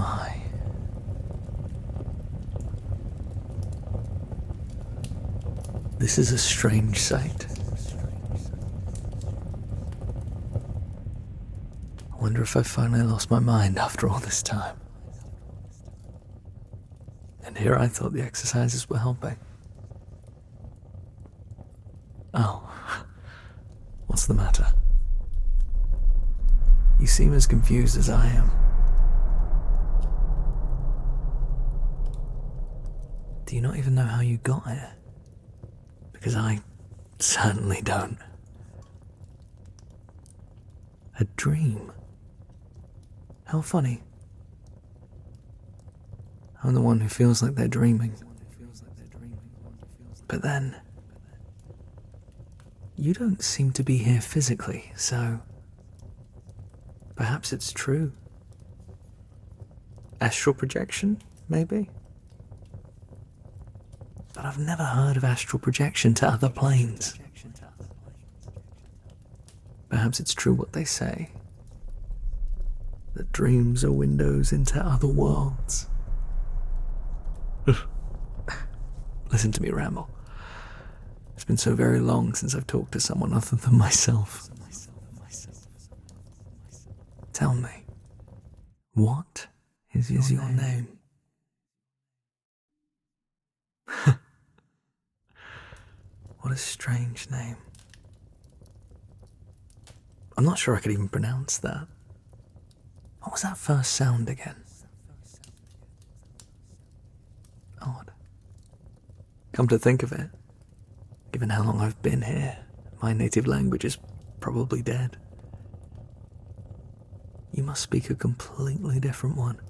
my. This is a strange sight. I wonder if I finally lost my mind after all this time. And here I thought the exercises were helping. Oh, what's the matter? You seem as confused as I am. Do you not even know how you got here? Because I certainly don't. A dream? How funny. I'm the one who feels like they're dreaming. But then, you don't seem to be here physically, so perhaps it's true. Astral projection, maybe? But I've never heard of astral projection to other planes. Perhaps it's true what they say, that dreams are windows into other worlds. Listen to me ramble. It's been so very long since I've talked to someone other than myself. Tell me, what is your name? What a strange name. I'm not sure I could even pronounce that. What was that first sound again? Odd. Come to think of it, given how long I've been here, my native language is probably dead. You must speak a completely different one.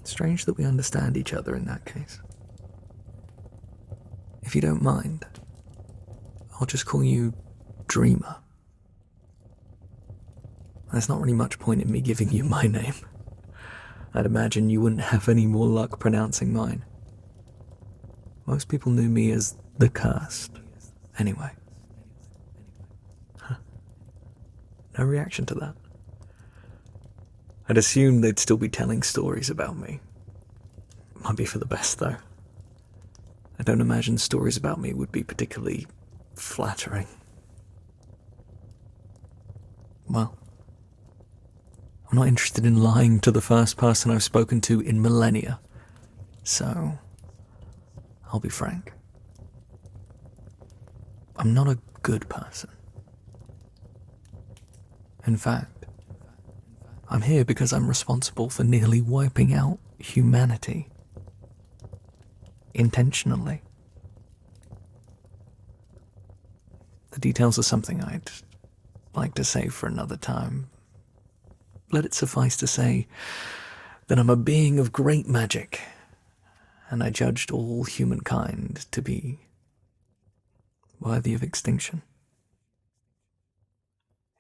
Strange that we understand each other in that case. If you don't mind, I'll just call you Dreamer. There's not really much point in me giving you my name. I'd imagine you wouldn't have any more luck pronouncing mine. Most people knew me as the Cursed, anyway. Huh. No reaction to that. I'd assume they'd still be telling stories about me. Might be for the best, though. I don't imagine stories about me would be particularly flattering. Well, I'm not interested in lying to the first person I've spoken to in millennia, so I'll be frank. I'm not a good person. In fact, I'm here because I'm responsible for nearly wiping out humanity. Intentionally. The details are something I'd like to save for another time. Let it suffice to say that I'm a being of great magic, and I judged all humankind to be worthy of extinction.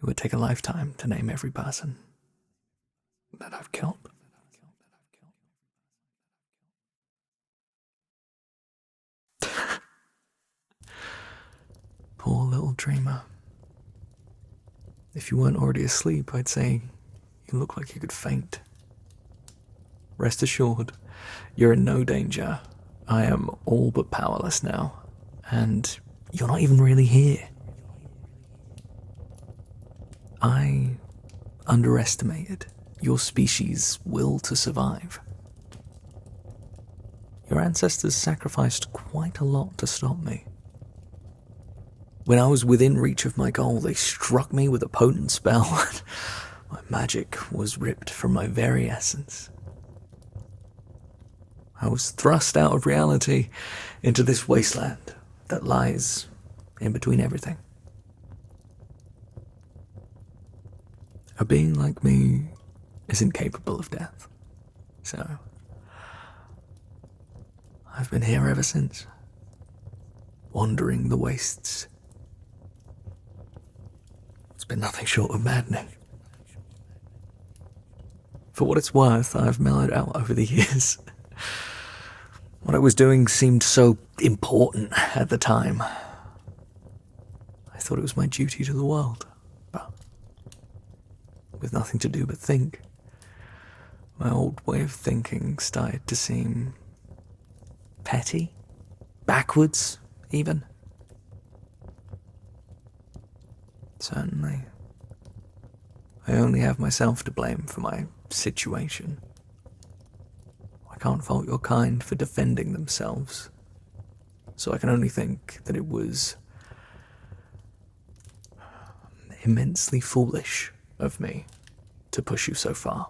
It would take a lifetime to name every person that I've killed. Poor little dreamer. If you weren't already asleep, I'd say you look like you could faint. Rest assured, you're in no danger. I am all but powerless now, and you're not even really here. I underestimated your species' will to survive. Your ancestors sacrificed quite a lot to stop me. When I was within reach of my goal, they struck me with a potent spell. My magic was ripped from my very essence. I was thrust out of reality into this wasteland that lies in between everything. A being like me isn't capable of death, so I've been here ever since, wandering the wastes. It's been nothing short of maddening. For what it's worth, I've mellowed out over the years. What I was doing seemed so important at the time. I thought it was my duty to the world, but with nothing to do but think, my old way of thinking started to seem petty, backwards, even. Certainly, I only have myself to blame for my situation. I can't fault your kind for defending themselves, so I can only think that it was immensely foolish of me to push you so far.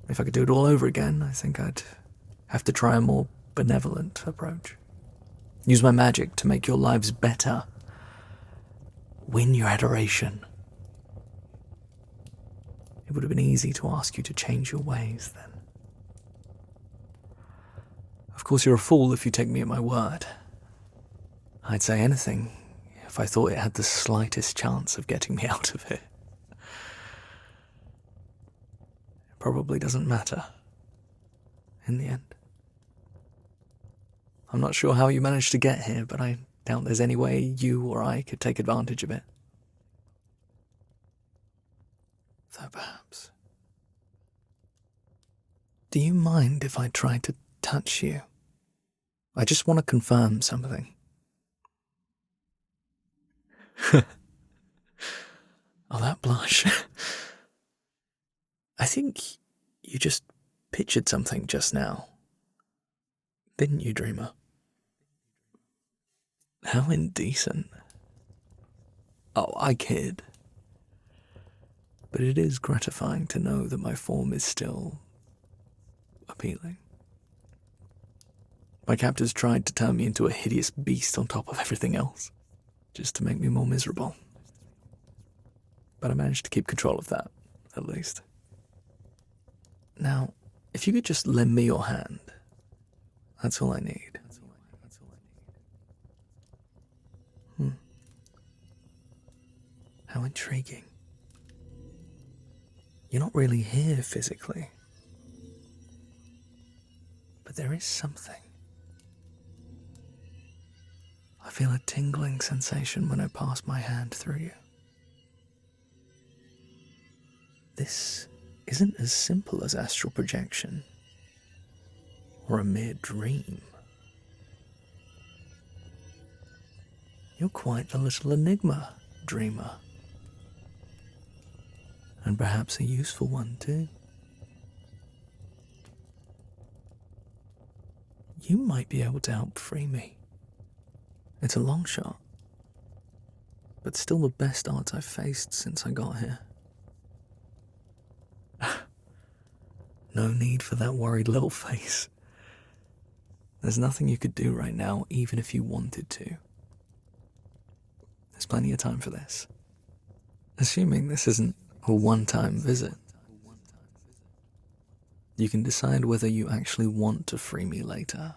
If I could do it all over again, I think I'd have to try a more benevolent approach. Use my magic to make your lives better. Win your adoration. It would have been easy to ask you to change your ways then. Of course, you're a fool if you take me at my word. I'd say anything if I thought it had the slightest chance of getting me out of here. It probably doesn't matter in the end. I'm not sure how you managed to get here, but I doubt there's any way you or I could take advantage of it. Though perhaps. Do you mind if I try to touch you? I just want to confirm something. Oh, that blush. I think you just pictured something just now. Didn't you, dreamer? How indecent. Oh, I kid. But it is gratifying to know that my form is still appealing. My captors tried to turn me into a hideous beast on top of everything else, just to make me more miserable. But I managed to keep control of that, at least. Now, if you could just lend me your hand, that's all I need. How intriguing. You're not really here physically, but there is something. I feel a tingling sensation when I pass my hand through you. This isn't as simple as astral projection or a mere dream. You're quite the little enigma, dreamer. And perhaps a useful one too. You might be able to help free me. It's a long shot, but still the best odds I've faced since I got here. No need for that worried little face. There's nothing you could do right now, even if you wanted to. There's plenty of time for this. Assuming this isn't a one-time visit. You can decide whether you actually want to free me later.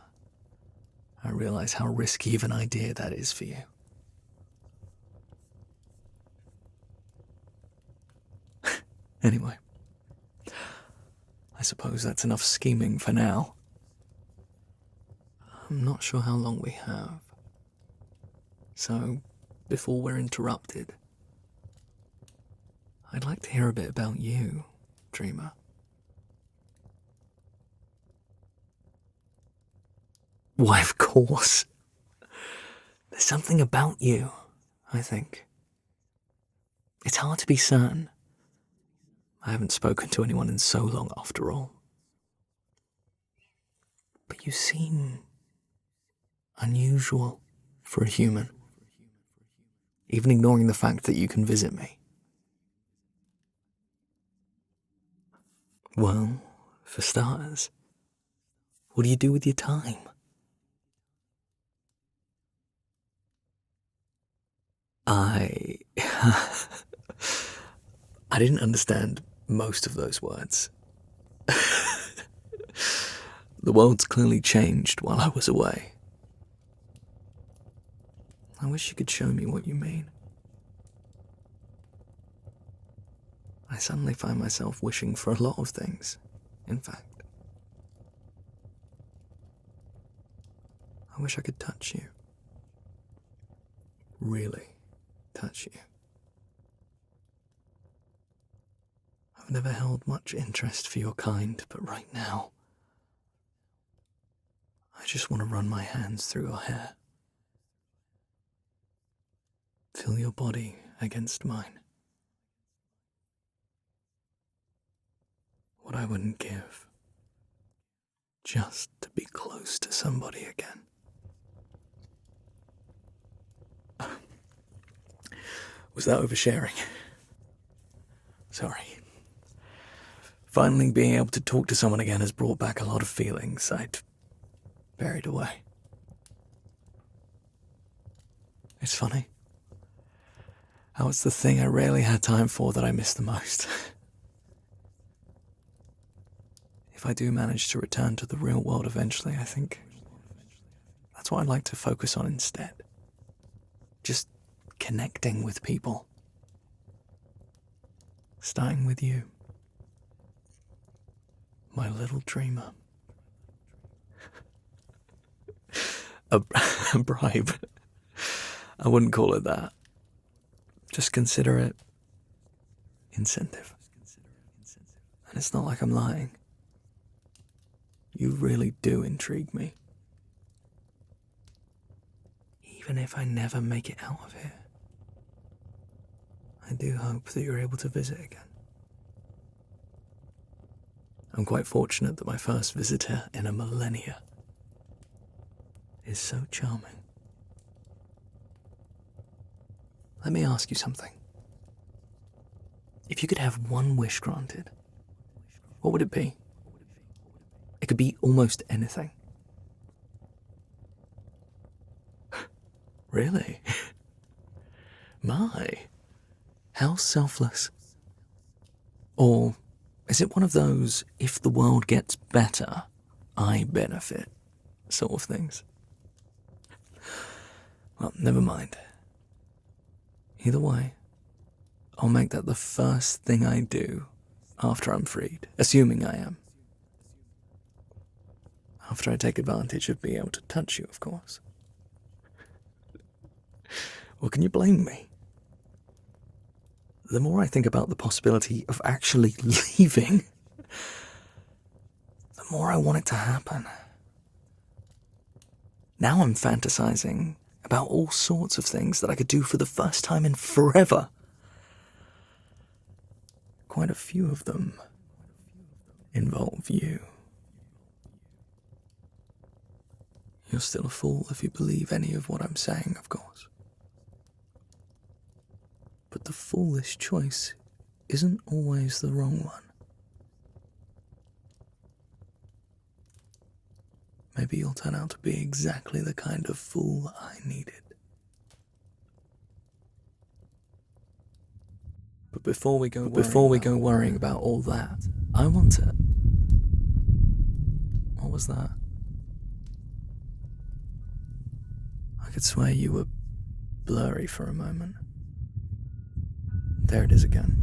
I realize how risky of an idea that is for you. Anyway, I suppose that's enough scheming for now. I'm not sure how long we have. So, before we're interrupted, I'd like to hear a bit about you, dreamer. Why, of course. There's something about you, I think. It's hard to be certain. I haven't spoken to anyone in so long, after all. But you seem unusual for a human, even ignoring the fact that you can visit me. Well, for starters, what do you do with your time? I didn't understand most of those words. The world's clearly changed while I was away. I wish you could show me what you mean. I suddenly find myself wishing for a lot of things, in fact. I wish I could touch you. Really touch you. never held much interest for your kind, but right now, I just want to run my hands through your hair. Feel your body against mine. What I wouldn't give just to be close to somebody again. Was that oversharing? Sorry. Finally being able to talk to someone again has brought back a lot of feelings I'd buried away. It's funny how it's the thing I rarely had time for that I miss the most. If I do manage to return to the real world eventually, I think that's what I'd like to focus on instead. Just connecting with people. Starting with you. My little dreamer. A bribe. I wouldn't call it that. Just consider it incentive. And it's not like I'm lying. You really do intrigue me. Even if I never make it out of here, I do hope that you're able to visit again. I'm quite fortunate that my first visitor in a millennia is so charming. Let me ask you something. If you could have one wish granted, what would it be? It could be almost anything. Really? My, how selfless. Or is it one of those, if the world gets better, I benefit sort of things? Well, never mind. Either way, I'll make that the first thing I do after I'm freed, assuming I am. After I take advantage of being able to touch you, of course. Well, can you blame me? The more I think about the possibility of actually leaving, the more I want it to happen. Now I'm fantasizing about all sorts of things that I could do for the first time in forever. Quite a few of them involve you. You're still a fool if you believe any of what I'm saying, of course. But the foolish choice isn't always the wrong one. Maybe you'll turn out to be exactly the kind of fool I needed. But before we go worrying about all that, I want it. What was that? I could swear you were blurry for a moment. There it is again.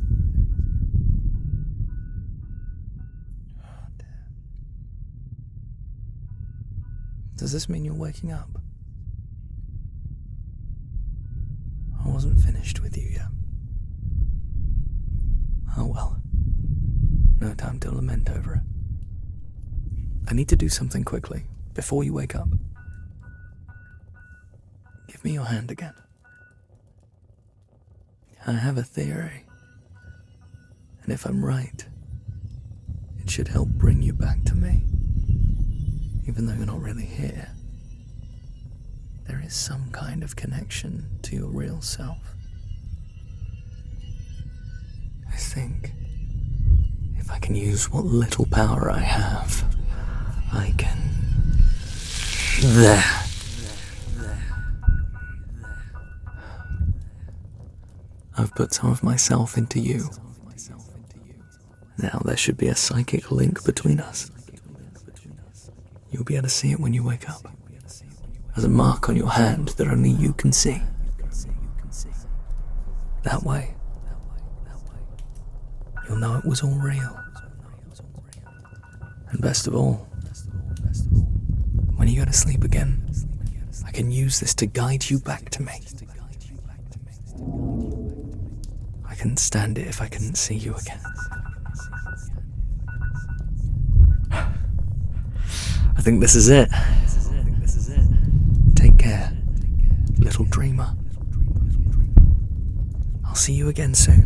Oh, damn. Does this mean you're waking up? I wasn't finished with you yet. Oh well. No time to lament over it. I need to do something quickly, before you wake up. Give me your hand again. I have a theory, and if I'm right, it should help bring you back to me. Even though you're not really here, there is some kind of connection to your real self. I think if I can use what little power I have, I can... There. I've put some of myself into you. Now there should be a psychic link between us. You'll be able to see it when you wake up. As a mark on your hand that only you can see. That way, you'll know it was all real. And best of all, when you go to sleep again, I can use this to guide you back to me. I couldn't stand it if I couldn't see you again. I think this is it. Take care, little dreamer. I'll see you again soon.